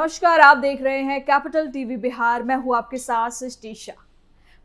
नमस्कार, आप देख रहे हैं कैपिटल टीवी बिहार। मैं हूं आपके साथ सृष्टि शाह।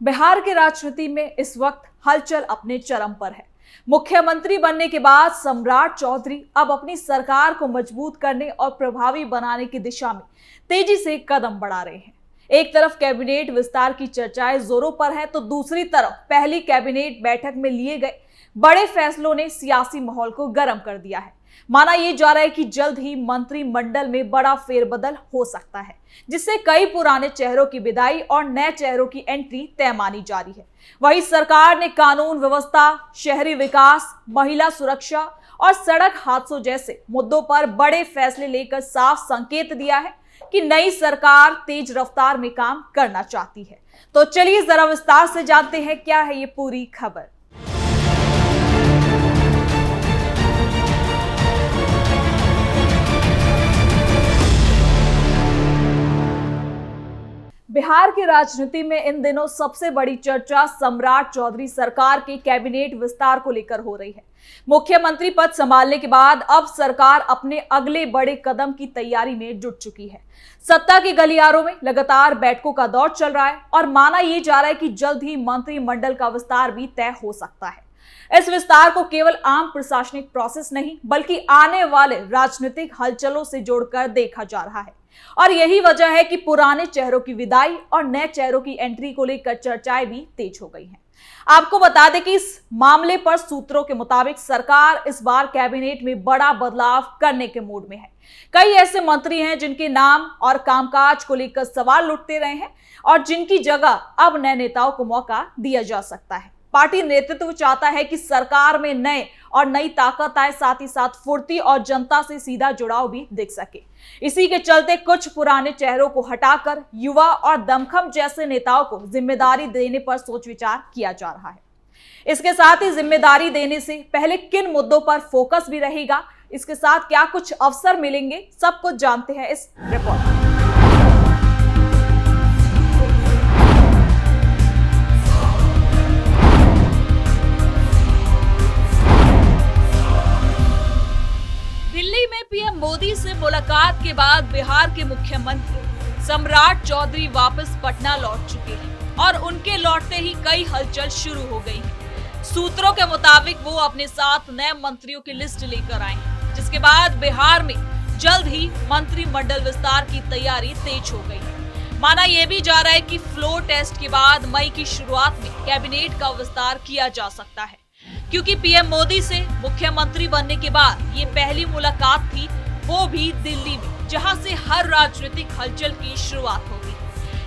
बिहार की राजनीति में इस वक्त हलचल अपने चरम पर है। मुख्यमंत्री बनने के बाद सम्राट चौधरी अब अपनी सरकार को मजबूत करने और प्रभावी बनाने की दिशा में तेजी से कदम बढ़ा रहे हैं। एक तरफ कैबिनेट विस्तार की चर्चाएं जोरों पर है, तो दूसरी तरफ पहली कैबिनेट बैठक में लिए गए बड़े फैसलों ने सियासी माहौल को गर्म कर दिया है। माना यह जा रहा है कि जल्द ही मंत्रिमंडल में बड़ा फेरबदल हो सकता है, जिससे कई पुराने चेहरों की विदाई और नए चेहरों की एंट्री तय मानी जा रही है। वहीं सरकार ने कानून व्यवस्था, शहरी विकास, महिला सुरक्षा और सड़क हादसों जैसे मुद्दों पर बड़े फैसले लेकर साफ संकेत दिया है कि नई सरकार तेज रफ्तार में काम करना चाहती है। तो चलिए जरा विस्तार से जानते हैं क्या है ये पूरी खबर। बिहार की राजनीति में इन दिनों सबसे बड़ी चर्चा सम्राट चौधरी सरकार के कैबिनेट विस्तार को लेकर हो रही है। मुख्यमंत्री पद संभालने के बाद अब सरकार अपने अगले बड़े कदम की तैयारी में जुट चुकी है। सत्ता के गलियारों में लगातार बैठकों का दौर चल रहा है और माना यह जा रहा है कि जल्द ही मंत्रिमंडल का विस्तार भी तय हो सकता है। इस विस्तार को केवल आम प्रशासनिक प्रोसेस नहीं, बल्कि आने वाले राजनीतिक हलचलों से जोड़कर देखा जा रहा है। और यही वजह है कि पुराने चेहरों की विदाई और नए चेहरों की एंट्री को लेकर चर्चाएं भी तेज हो गई हैं। आपको बता दें कि इस मामले पर सूत्रों के मुताबिक सरकार इस बार कैबिनेट में बड़ा बदलाव करने के मूड में है। कई ऐसे मंत्री हैं जिनके नाम और कामकाज को लेकर सवाल उठते रहे हैं और जिनकी जगह अब नए नेताओं को मौका दिया जा सकता है। पार्टी नेतृत्व चाहता है कि सरकार में नए और नई ताकत आए, साथ ही साथ फुर्ती और जनता से सीधा जुड़ाव भी दिख सके। इसी के चलते कुछ पुराने चेहरों को हटाकर युवा और दमखम जैसे नेताओं को जिम्मेदारी देने पर सोच विचार किया जा रहा है। इसके साथ ही जिम्मेदारी देने से पहले किन मुद्दों पर फोकस भी रहेगा, इसके साथ क्या कुछ अवसर मिलेंगे, सब कुछ जानते हैं इस रिपोर्ट में। दिल्ली में पीएम मोदी से मुलाकात के बाद बिहार के मुख्यमंत्री सम्राट चौधरी वापस पटना लौट चुके हैं और उनके लौटते ही कई हलचल शुरू हो गई है। सूत्रों के मुताबिक वो अपने साथ नए मंत्रियों की लिस्ट लेकर आए हैं, जिसके बाद बिहार में जल्द ही मंत्रिमंडल विस्तार की तैयारी तेज हो गई है। माना यह भी जा रहा है कि फ्लोर टेस्ट के बाद मई की शुरुआत में कैबिनेट का विस्तार किया जा सकता है, क्योंकि पीएम मोदी से मुख्यमंत्री बनने के बाद ये पहली मुलाकात थी, वो भी दिल्ली में, जहां से हर राजनीतिक हलचल की शुरुआत होगी।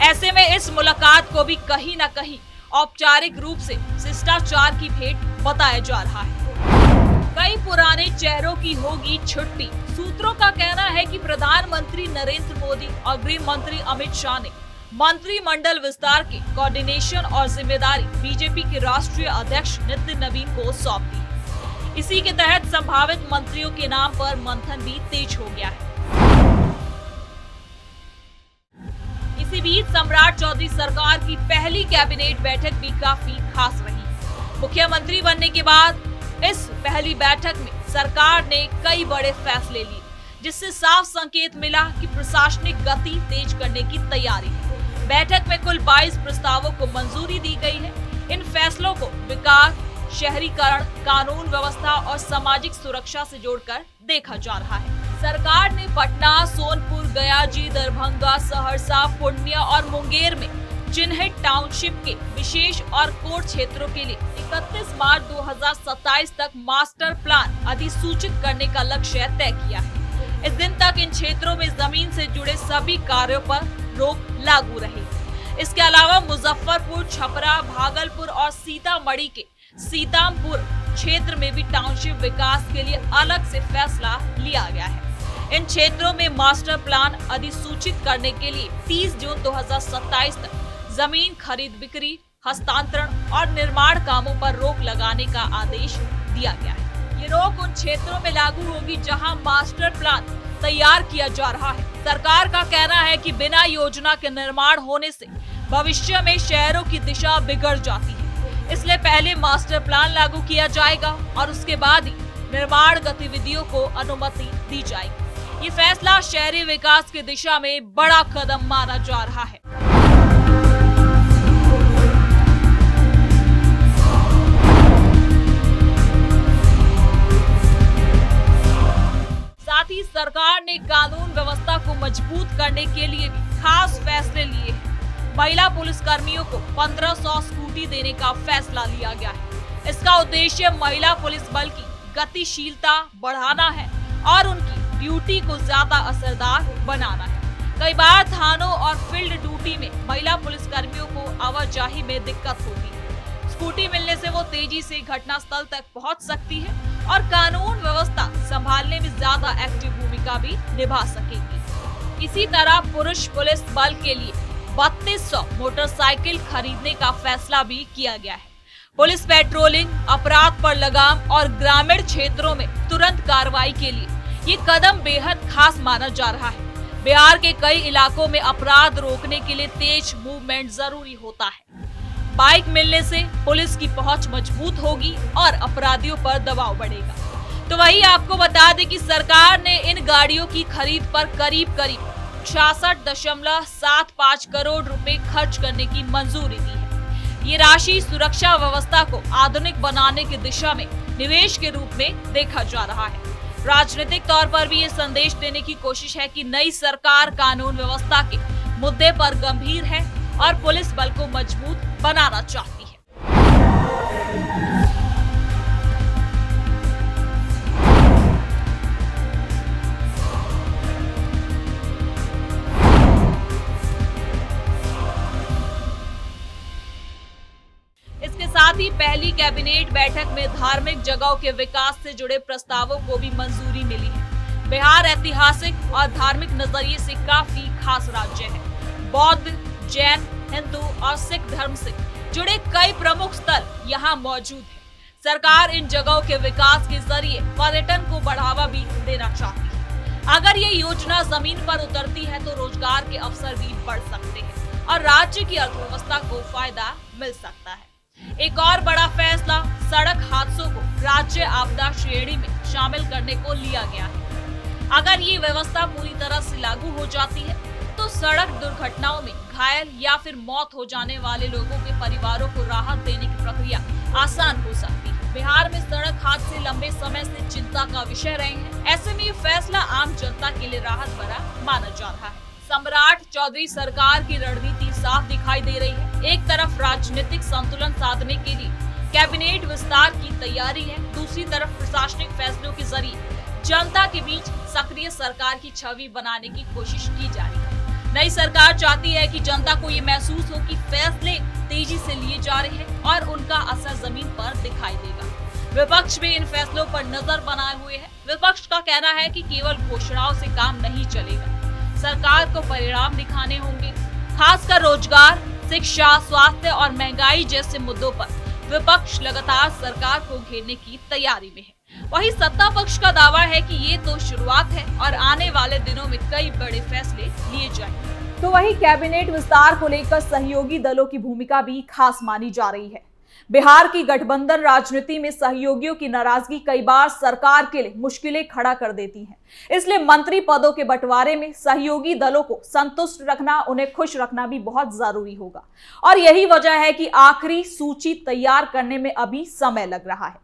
ऐसे में इस मुलाकात को भी कहीं ना कहीं औपचारिक रूप से शिष्टाचार की भेंट बताया जा रहा है। कई पुराने चेहरों की होगी छुट्टी। सूत्रों का कहना है कि प्रधानमंत्री नरेंद्र मोदी और गृह मंत्री अमित शाह ने मंत्रिमंडल विस्तार के कोऑर्डिनेशन और जिम्मेदारी बीजेपी के राष्ट्रीय अध्यक्ष नितिन नवीन को सौंप दी। इसी के तहत संभावित मंत्रियों के नाम पर मंथन भी तेज हो गया है। इसी बीच सम्राट चौधरी सरकार की पहली कैबिनेट बैठक भी काफी खास रही। मुख्यमंत्री बनने के बाद इस पहली बैठक में सरकार ने कई बड़े फैसले लिए, जिससे साफ संकेत मिला कि प्रशासनिक गति तेज करने की तैयारी है। बैठक में कुल 22 प्रस्तावों को मंजूरी दी गई है। इन फैसलों को विकास, शहरीकरण, कानून व्यवस्था और सामाजिक सुरक्षा से जोड़कर देखा जा रहा है। सरकार ने पटना, सोनपुर, गयाजी, दरभंगा, सहरसा, पूर्णिया और मुंगेर में चिन्हित टाउनशिप के विशेष और कोर क्षेत्रों के लिए 31 मार्च 2027 तक मास्टर प्लान अधिसूचित करने का लक्ष्य तय किया है। इस दिन तक इन क्षेत्रों में जमीन से जुड़े सभी कार्यों पर रोक लागू रहेगी। इसके अलावा मुजफ्फरपुर, छपरा, भागलपुर और सीतामढ़ी के सीतामपुर क्षेत्र में भी टाउनशिप विकास के लिए अलग से फैसला लिया गया है। इन क्षेत्रों में मास्टर प्लान अधिसूचित करने के लिए 30 जून 2027 तक जमीन खरीद बिक्री, हस्तांतरण और निर्माण कामों पर रोक लगाने का आदेश दिया गया है। ये रोक उन क्षेत्रों में लागू होगी जहां मास्टर प्लान तैयार किया जा रहा है। सरकार का कहना है कि बिना योजना के निर्माण होने से भविष्य में शहरों की दिशा बिगड़ जाती है, इसलिए पहले मास्टर प्लान लागू किया जाएगा और उसके बाद ही निर्माण गतिविधियों को अनुमति दी जाएगी। ये फैसला शहरी विकास की दिशा में बड़ा कदम माना जा रहा है। साथ ही सरकार ने कानून व्यवस्था को मजबूत करने के लिए भी खास फैसले लिए हैं। महिला पुलिस कर्मियों को 1500 स्कूटी देने का फैसला लिया गया है। इसका उद्देश्य महिला पुलिस बल की गतिशीलता बढ़ाना है और उनकी ड्यूटी को ज्यादा असरदार बनाना है। कई बार थानों और फील्ड ड्यूटी में महिला पुलिस कर्मियों को आवाजाही में दिक्कत होती है। स्कूटी मिलने से वो तेजी से घटनास्थल तक पहुंच सकती है और कानून व्यवस्था संभालने में ज्यादा एक्टिव भूमिका भी निभा सकेगी। इसी तरह पुरुष पुलिस बल के लिए 3200 मोटरसाइकिल खरीदने का फैसला भी किया गया है। पुलिस पेट्रोलिंग, अपराध पर लगाम और ग्रामीण क्षेत्रों में तुरंत कार्रवाई के लिए ये कदम बेहद खास माना जा रहा है। बिहार के कई इलाकों में अपराध रोकने के लिए तेज मूवमेंट जरूरी होता है। बाइक मिलने से पुलिस की पहुंच मजबूत होगी और अपराधियों पर दबाव बढ़ेगा। तो वही आपको बता दें कि सरकार ने इन गाड़ियों की खरीद पर करीब 66.75 करोड़ रुपए खर्च करने की मंजूरी दी है। ये राशि सुरक्षा व्यवस्था को आधुनिक बनाने की दिशा में निवेश के रूप में देखा जा रहा है। राजनीतिक तौर पर भी ये संदेश देने की कोशिश है कि नई सरकार कानून व्यवस्था के मुद्दे पर गंभीर है और पुलिस बल को मजबूत बनाना चाहती है। इसके साथ ही पहली कैबिनेट बैठक में धार्मिक जगहों के विकास से जुड़े प्रस्तावों को भी मंजूरी मिली है। बिहार ऐतिहासिक और धार्मिक नजरिए से काफी खास राज्य है। बौद्ध, जैन, हिंदू और सिख धर्म से जुड़े कई प्रमुख स्थल यहाँ मौजूद है। सरकार इन जगहों के विकास के जरिए पर्यटन को बढ़ावा भी देना चाहती है। अगर ये योजना जमीन पर उतरती है तो रोजगार के अवसर भी बढ़ सकते हैं और राज्य की अर्थव्यवस्था को फायदा मिल सकता है। एक और बड़ा फैसला सड़क हादसों को राज्य आपदा श्रेणी में शामिल करने को लिया गया है। अगर ये व्यवस्था पूरी तरह से लागू हो जाती है तो सड़क दुर्घटनाओं में घायल या फिर मौत हो जाने वाले लोगों के परिवारों को राहत देने की प्रक्रिया आसान हो सकती है। बिहार में सड़क हादसे लंबे समय से चिंता का विषय रहे हैं। ऐसे में ये फैसला आम जनता के लिए राहत भरा माना जा रहा है। सम्राट चौधरी सरकार की रणनीति साफ दिखाई दे रही है। एक तरफ राजनीतिक संतुलन साधने के लिए कैबिनेट विस्तार की तैयारी है, दूसरी तरफ प्रशासनिक फैसलों के जरिए जनता के बीच सक्रिय सरकार की छवि बनाने की कोशिश की जा रही है। नई सरकार चाहती है कि जनता को ये महसूस हो कि फैसले तेजी से लिए जा रहे हैं और उनका असर जमीन पर दिखाई देगा। विपक्ष भी इन फैसलों पर नजर बनाए हुए है। विपक्ष का कहना है कि केवल घोषणाओं से काम नहीं चलेगा, सरकार को परिणाम दिखाने होंगे। खासकर रोजगार, शिक्षा, स्वास्थ्य और महंगाई जैसे मुद्दों पर विपक्ष लगातार सरकार को घेरने की तैयारी में है। वहीं सत्ता पक्ष का दावा है कि ये तो शुरुआत है और आने वाले दिनों में कई बड़े फैसले लिए जाएंगे। तो वहीं कैबिनेट विस्तार को लेकर सहयोगी दलों की भूमिका भी खास मानी जा रही है। बिहार की गठबंधन राजनीति में सहयोगियों की नाराजगी कई बार सरकार के लिए मुश्किलें खड़ा कर देती है। इसलिए मंत्री पदों के बंटवारे में सहयोगी दलों को संतुष्ट रखना, उन्हें खुश रखना भी बहुत जरूरी होगा और यही वजह है कि आखिरी सूची तैयार करने में अभी समय लग रहा है।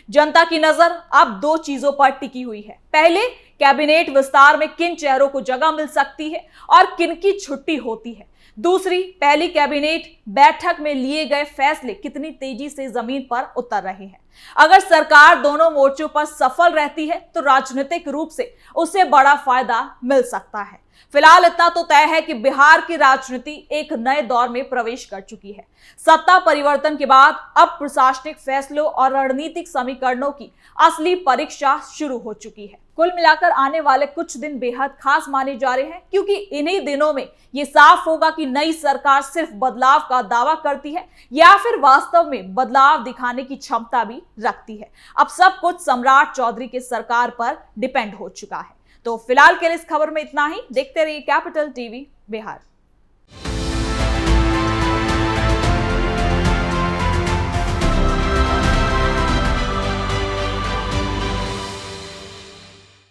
जनता की नजर अब दो चीजों पर टिकी हुई है। पहले, कैबिनेट विस्तार में किन चेहरों को जगह मिल सकती है और किन की छुट्टी होती है। दूसरी, पहली कैबिनेट बैठक में लिए गए फैसले कितनी तेजी से जमीन पर उतर रहे हैं। अगर सरकार दोनों मोर्चों पर सफल रहती है तो राजनीतिक रूप से उसे बड़ा फायदा मिल सकता है। फिलहाल इतना तो तय है कि बिहार की राजनीति एक नए दौर में प्रवेश कर चुकी है। सत्ता परिवर्तन के बाद अब प्रशासनिक फैसलों और रणनीतिक समीकरणों की असली परीक्षा शुरू हो चुकी है। कुल मिलाकर आने वाले कुछ दिन बेहद खास माने जा रहे हैं, क्योंकि इन्हीं दिनों में ये साफ होगा कि नई सरकार सिर्फ बदलाव का दावा करती है या फिर वास्तव में बदलाव दिखाने की क्षमता भी रखती है। अब सब कुछ सम्राट चौधरी के सरकार पर डिपेंड हो चुका है। तो फिलहाल के लिए इस खबर में इतना ही। देखते रहिए कैपिटल टीवी बिहार।